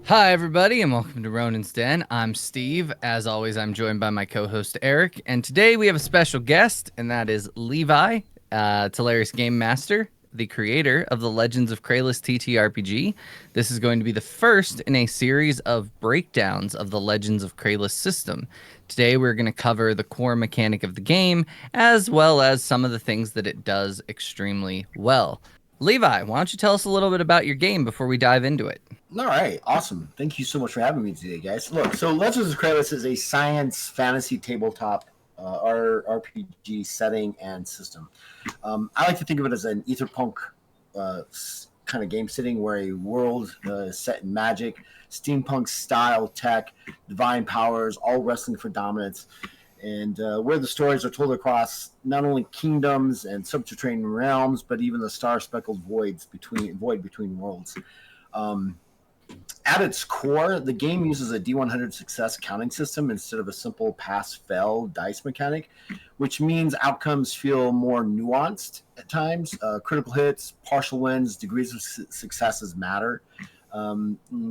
Hi, everybody, and welcome to Ronin's Den. I'm Steve. As always, I'm joined by my co-host Eric, and today we have a special guest, and that is Levi, Hilarious Game Master, the creator of the Legends of Kralis TTRPG. This is going to be the first in a series of breakdowns of the Legends of Kralis system. Today, we're going to cover the core mechanic of the game, as well as some of the things that it does extremely well. Levi, why don't you tell us a little bit about your game before we dive into it? All right, awesome. Thank you so much for having me today, guys. Look, so Legends of Kralis is a science fantasy tabletop RPG setting and system. I like to think of it as an etherpunk kind of game setting where a world is set in magic, steampunk style tech, divine powers, all wrestling for dominance, and where the stories are told across not only kingdoms and subterranean realms, but even the star-speckled void between worlds. Um, at its core, the game uses a D100 success counting system instead of a simple pass fail dice mechanic, which means outcomes feel more nuanced at times. Critical hits, partial wins, degrees of successes matter.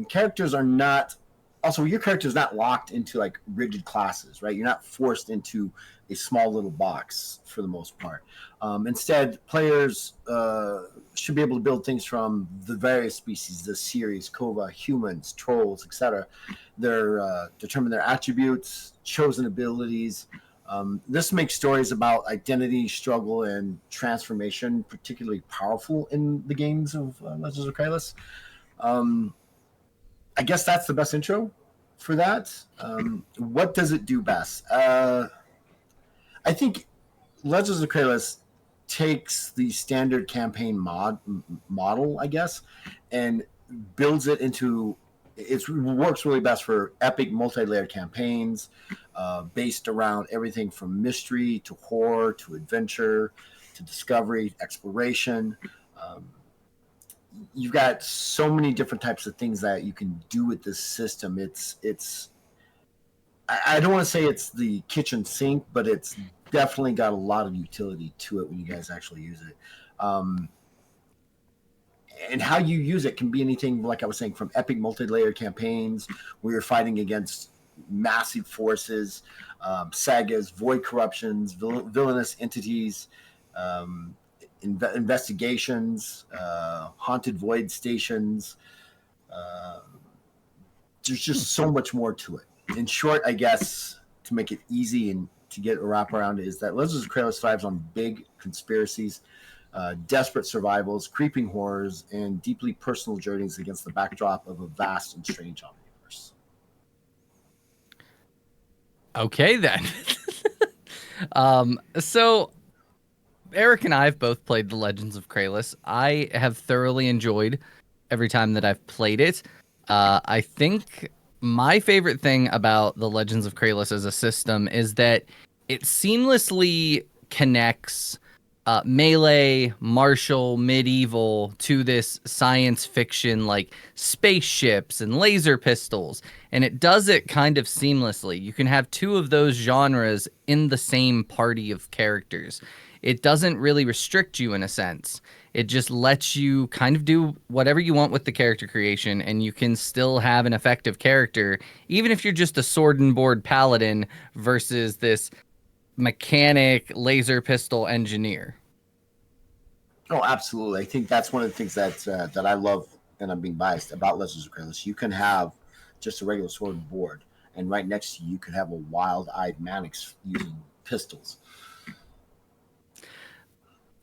Characters are not also your character is not locked into like rigid classes, right? You're not forced into a small little box for the most part. Instead, players should be able to build things from the various species, the series, Kova, humans, trolls, etc. Their determine their attributes, chosen abilities. This makes stories about identity, struggle, and transformation particularly powerful in the games of Legends of Kralis. Um, I guess that's the best intro for that. What does it do best? I think Legends of Kralis takes the standard campaign model, I guess, and builds it into it works really best for epic multi-layered campaigns based around everything from mystery to horror to adventure to discovery, exploration. Um, you've got so many different types of things that you can do with this system. I don't want to say it's the kitchen sink, but it's definitely got a lot of utility to it when you guys actually use it. Um, and how you use it can be anything, like I was saying, from epic multi-layered campaigns where you're fighting against massive forces, sagas, void corruptions, villainous entities, um, investigations, haunted void stations. Uh, there's just so much more to it. In short, I guess to make it easy and to get a wrap around it is that Legends of Kratos thrives on big conspiracies, desperate survivals, creeping horrors, and deeply personal journeys against the backdrop of a vast and strange omniverse. Okay, then. So Eric and I have both played The Legends of Kralis. I have thoroughly enjoyed every time that I've played it. I think my favorite thing about The Legends of Kralis as a system is that it seamlessly connects melee, martial, medieval to this science fiction like spaceships and laser pistols. And it does it kind of seamlessly. You can have two of those genres in the same party of characters. It doesn't really restrict you in a sense. It just lets you kind of do whatever you want with the character creation, and you can still have an effective character, even if you're just a sword and board paladin versus this mechanic laser pistol engineer. Oh, absolutely. I think that's one of the things that I love, and I'm being biased about Legends of Kratos. You can have just a regular sword and board, and right next to you, you could have a wild-eyed Mannix using pistols.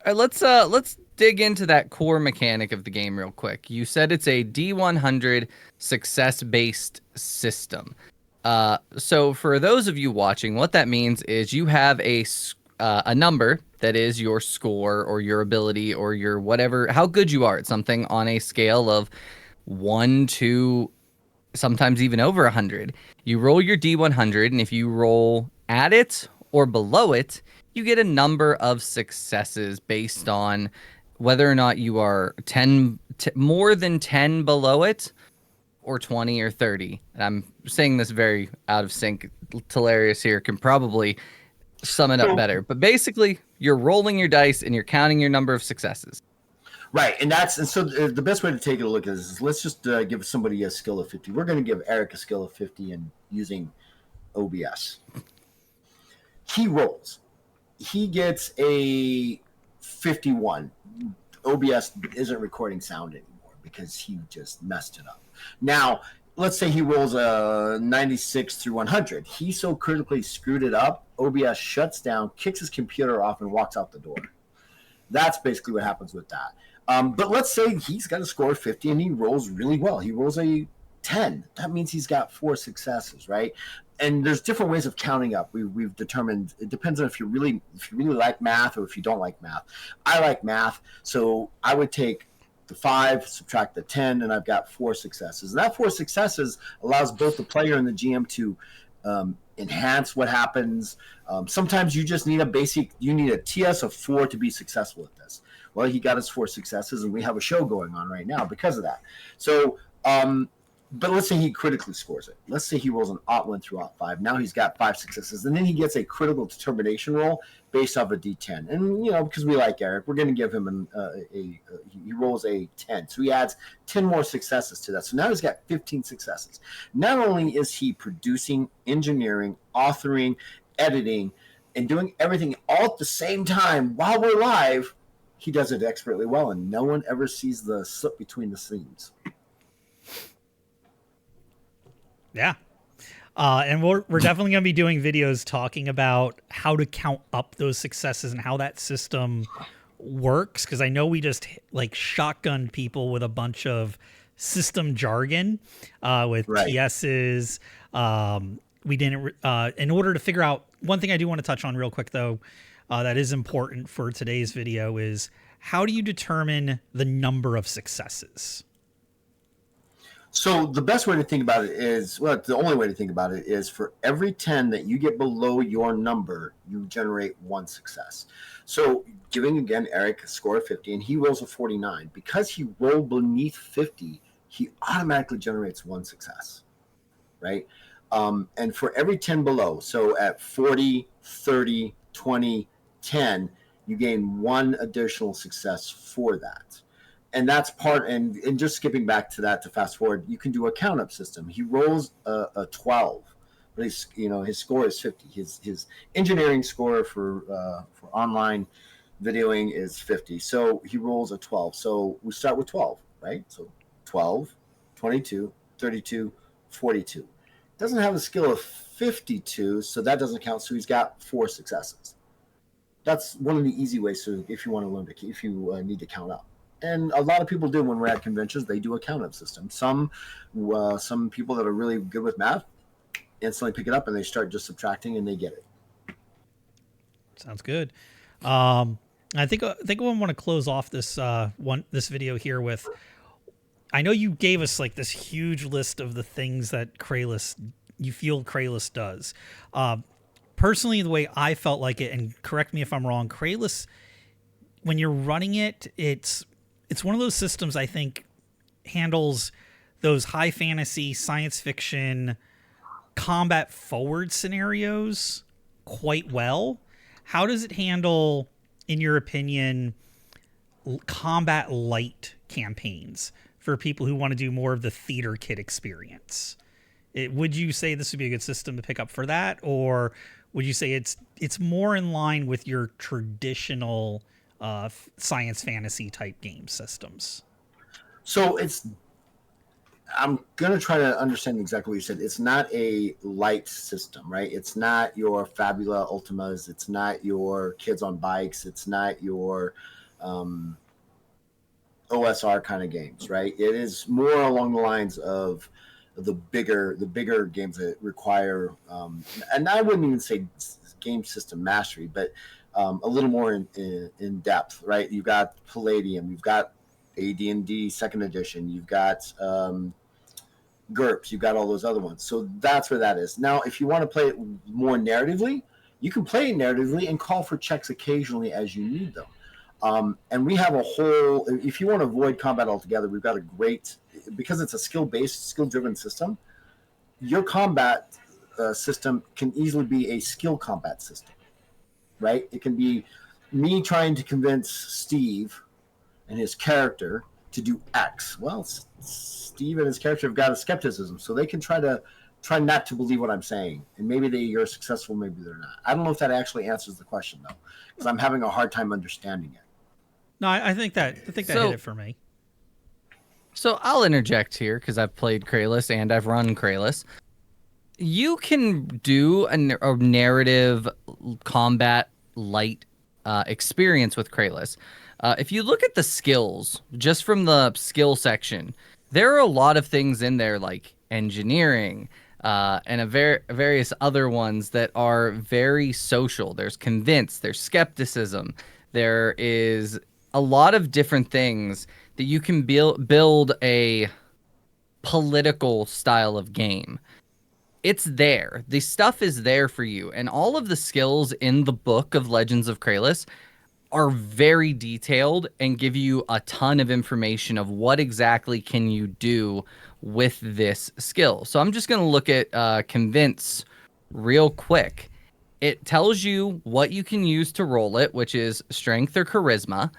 All right, let's dig into that core mechanic of the game real quick. You said it's a D100 success-based system. So for those of you watching, what that means is you have a number that is your score or your ability or your whatever, how good you are at something on a scale of 1 to sometimes even over 100. You roll your D100, and if you roll at it or below it, you get a number of successes based on whether or not you are more than 10 below it or 20 or 30. And I'm saying this very out of sync. Hilarious here can probably sum it up So, better. But basically, you're rolling your dice and you're counting your number of successes. Right, and so the best way to take a look is let's just give somebody a skill of 50. We're going to give Eric a skill of 50 and using OBS. He rolls. He gets a 51. OBS isn't recording sound anymore because he just messed it up. Now, let's say he rolls a 96 through 100. He so critically screwed it up, OBS shuts down, kicks his computer off, and walks out the door. That's basically what happens with that. But let's say he's got a score of 50 and he rolls really well. He rolls a 10. That means he's got 4 successes, right? And there's different ways of counting up. We've determined it depends on if you really like math or if you don't like math. I like math, so I would take the 5, subtract the 10, and I've got 4 successes. And that 4 successes allows both the player and the GM to enhance what happens. Sometimes you just need you need a TS of 4 to be successful at this. Well, he got his 4 successes, and we have a show going on right now because of that. So, but let's say he critically scores it. Let's say he rolls an OT1 through OT5. Now he's got 5 successes, and then he gets a critical determination roll based off a D10. And because we like Eric, we're going to give him he rolls a 10, so he adds 10 more successes to that. So now he's got 15 successes. Not only is he producing, engineering, authoring, editing, and doing everything all at the same time while we're live, he does it expertly well, and no one ever sees the slip between the seams. Yeah. And we're definitely going to be doing videos talking about how to count up those successes and how that system works. Because I know we just like shotgunned people with a bunch of system jargon with TSs. We didn't, in order to figure out, one thing I do want to touch on real quick though, that is important for today's video is how do you determine the number of successes? So the best way to think about it is, well, the only way to think about it is for every 10 that you get below your number, you generate 1 success. So giving, again, Eric a score of 50, and he rolls a 49. Because he rolled beneath 50, he automatically generates 1 success, right? And for every 10 below, so at 40, 30, 20, 10, you gain 1 additional success for that. And that's part, and just skipping back to that to fast forward, you can do a count up system. He rolls a 12, but his score is 50. His engineering score for online videoing is 50. So he rolls a 12. So we start with 12, right? So 12, 22, 32, 42. Doesn't have a skill of 52, so that doesn't count. So he's got 4 successes. That's one of the easy ways to, if you want to learn if you need to count up. And a lot of people do when we're at conventions. They do a count-up system. Some people that are really good with math instantly pick it up and they start just subtracting and they get it. Sounds good. I think I want to close off this video here with. I know you gave us like this huge list of the things that you feel Kralis does. Personally, the way I felt like it, and correct me if I'm wrong, Kralis, when you're running it, it's one of those systems I think handles those high fantasy, science fiction, combat forward scenarios quite well. How does it handle, in your opinion, combat light campaigns for people who want to do more of the theater kit experience? Would you say this would be a good system to pick up for that, or would you say it's more in line with your traditional science fantasy type game systems? So I'm going to try to understand exactly what you said. It's not a light system, right? It's not your Fabula Ultimas. It's not your Kids on Bikes. It's not your OSR kind of games, right? It is more along the lines of the bigger games that require, and I wouldn't even say game system mastery, but a little more in depth, right? You've got Palladium, you've got AD&D Second Edition, you've got GURPS, you've got all those other ones. So that's where that is. Now, if you want to play it more narratively, you can play it narratively and call for checks occasionally as you need them. And we have a whole, if you want to avoid combat altogether, we've got a great, because it's a skill-based, skill-driven system, your combat system can easily be a skill combat system, right? It can be me trying to convince Steve and his character to do X. Well, Steve and his character have got a skepticism, so they can try not to believe what I'm saying, and maybe they are successful, maybe they're not. I don't know if that actually answers the question though, because I'm having a hard time understanding it. No, I think that hit it for me. So I'll interject here because I've played Kralis and I've run Kralis. You can do a narrative combat light experience with Kralis. If you look at the skills, just from the skill section, there are a lot of things in there like engineering and various other ones that are very social. There's convince, there's skepticism, there is a lot of different things that you can build a political style of game. It's there. The stuff is there for you. And all of the skills in the book of Legends of Kralis are very detailed and give you a ton of information of what exactly can you do with this skill. So I'm just going to look at Convince real quick. It tells you what you can use to roll it, which is strength or charisma.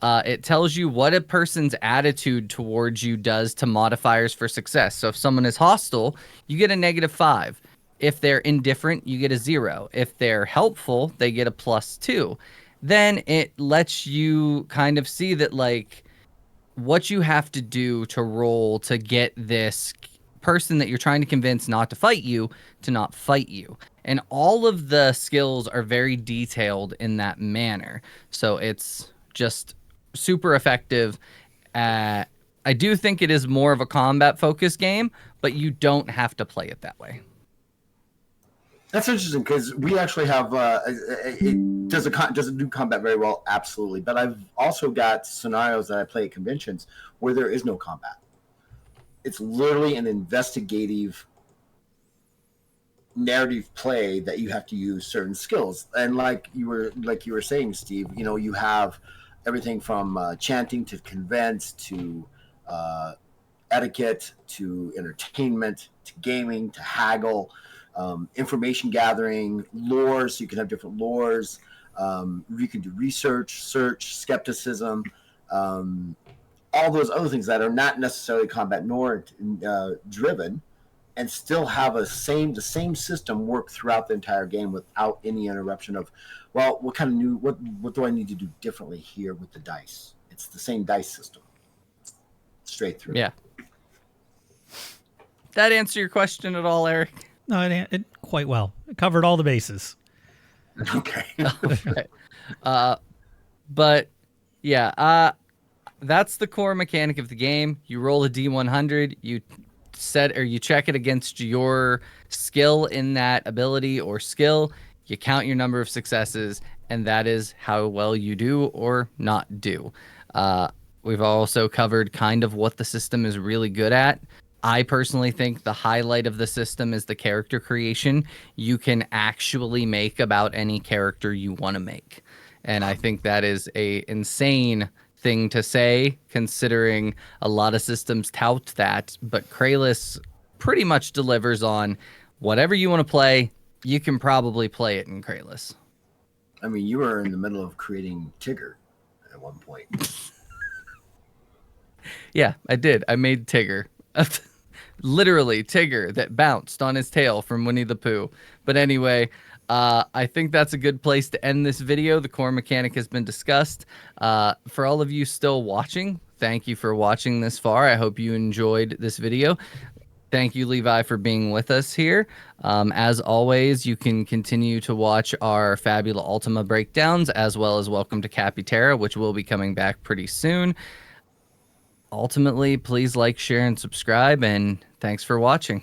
It tells you what a person's attitude towards you does to modifiers for success. So if someone is hostile, you get a -5. If they're indifferent, you get a 0. If they're helpful, they get a +2. Then it lets you kind of see that, like, what you have to do to roll to get this person that you're trying to convince not to fight you to not fight you. And all of the skills are very detailed in that manner. So it's just super effective. I do think it is more of a combat focused game, but you don't have to play it that way. That's interesting because we actually have it does it do combat very well, absolutely. But I've also got scenarios that I play at conventions where there is no combat. It's literally an investigative narrative play that you have to use certain skills. And like you were saying, Steve, you know, you have everything from chanting to convince to etiquette to entertainment to gaming to haggle. Information gathering, lore, so you can have different lores. You can do research, search, skepticism, all those other things that are not necessarily combat nor driven, and still have the same system work throughout the entire game without any interruption of, well, what do I need to do differently here with the dice? It's the same dice system, straight through. Yeah. That answer your question at all, Eric? No, it quite well. It covered all the bases. Okay. Okay. But yeah, that's the core mechanic of the game. You roll a D100, you check it against your skill in that ability or skill. You count your number of successes, and that is how well you do or not do. We've also covered kind of what the system is really good at. I personally think the highlight of the system is the character creation. You can actually make about any character you want to make. And I think that is a insane thing to say, considering a lot of systems tout that. But Kralis pretty much delivers on whatever you want to play, you can probably play it in Kralis. I mean, you were in the middle of creating Tigger at one point. Yeah, I did. I made Tigger. Literally Tigger that bounced on his tail from Winnie the Pooh. But anyway, I think that's a good place to end this video. The core mechanic has been discussed. For all of you still watching, thank you for watching this far. I hope you enjoyed this video. Thank you, Levi, for being with us here. As always, you can continue to watch our Fabula Ultima breakdowns, as well as Welcome to Capiterra, which will be coming back pretty soon. Ultimately, please like, share, and subscribe, and thanks for watching.